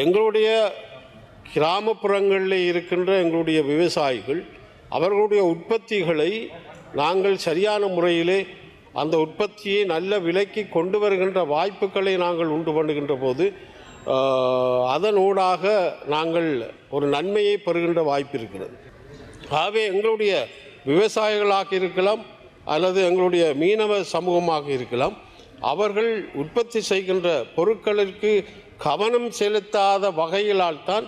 எங்களுடைய கிராமப்புறங்களில் இருக்கின்ற எங்களுடைய விவசாயிகள் அவர்களுடைய உற்பத்திகளை நாங்கள் சரியான முறையிலே அந்த உற்பத்தியை நல்ல விலைக்கு கொண்டு வருகின்ற வாய்ப்புகளை நாங்கள் உண்டு பண்ணுகின்ற போது அதனூடாக நாங்கள் ஒரு நன்மையை பெறுகின்ற வாய்ப்பு இருக்கிறது. ஆகவே எங்களுடைய விவசாயிகளாக இருக்கலாம் அல்லது எங்களுடைய மீனவ சமூகமாக இருக்கலாம், அவர்கள் உற்பத்தி செய்கின்ற பொருட்களுக்கு கவனம் செலுத்தாத வகையிலால் தான்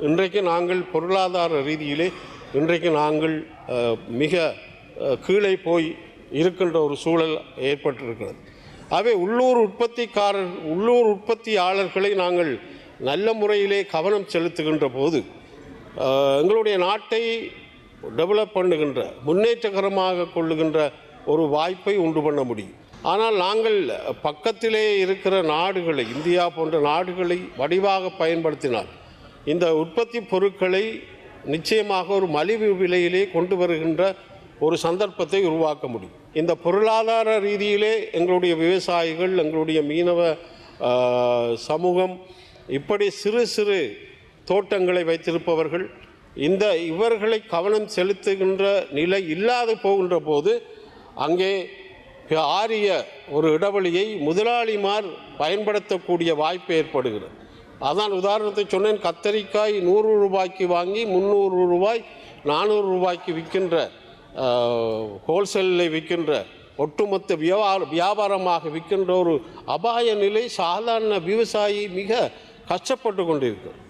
இன்றைக்கு நாங்கள் பொருளாதார ரீதியிலே இன்றைக்கு நாங்கள் மிக கீழே போய் இருக்கின்ற ஒரு சூழல் ஏற்பட்டிருக்கிறது. ஆகவே உள்ளூர் உற்பத்தியாளர்களை நாங்கள் நல்ல முறையிலே கவனம் செலுத்துகின்ற போது எங்களுடைய நாட்டை டெவலப் பண்ணுகின்ற முன்னேற்றகரமாக கொள்ளுகின்ற ஒரு வாய்ப்பை உண்டு பண்ண முடியும். ஆனால் நாங்கள் பக்கத்திலே இருக்கிற நாடுகளை, இந்தியா போன்ற நாடுகளை வடிவாக பயன்படுத்தினால் இந்த உற்பத்தி பொருட்களை நிச்சயமாக ஒரு மலிவு விலையிலே கொண்டு வருகின்ற ஒரு சந்தர்ப்பத்தை உருவாக்க முடியும். இந்த பொருளாதார ரீதியிலே எங்களுடைய விவசாயிகள், எங்களுடைய மீனவ சமூகம், இப்படி சிறு சிறு தோட்டங்களை வைத்திருப்பவர்கள் இவர்களை கவனம் செலுத்துகின்ற நிலை இல்லாது போகின்ற போது அங்கே ஆரிய ஒரு இடைவெளியை முதலாளிமார் பயன்படுத்தக்கூடிய வாய்ப்பு ஏற்படுகிறது. அதான் உதாரணத்தை சொன்னேன். கத்தரிக்காய் 100 ரூபாய்க்கு வாங்கி 300 ரூபாய் 400 ரூபாய்க்கு விற்கின்ற ஹோல்சேலில் விற்கின்ற ஒட்டுமொத்த வியாபாரமாக விற்கின்ற ஒரு அபாய நிலை சாதாரண விவசாயி மிக கஷ்டப்பட்டு கொண்டிருக்கிறார்.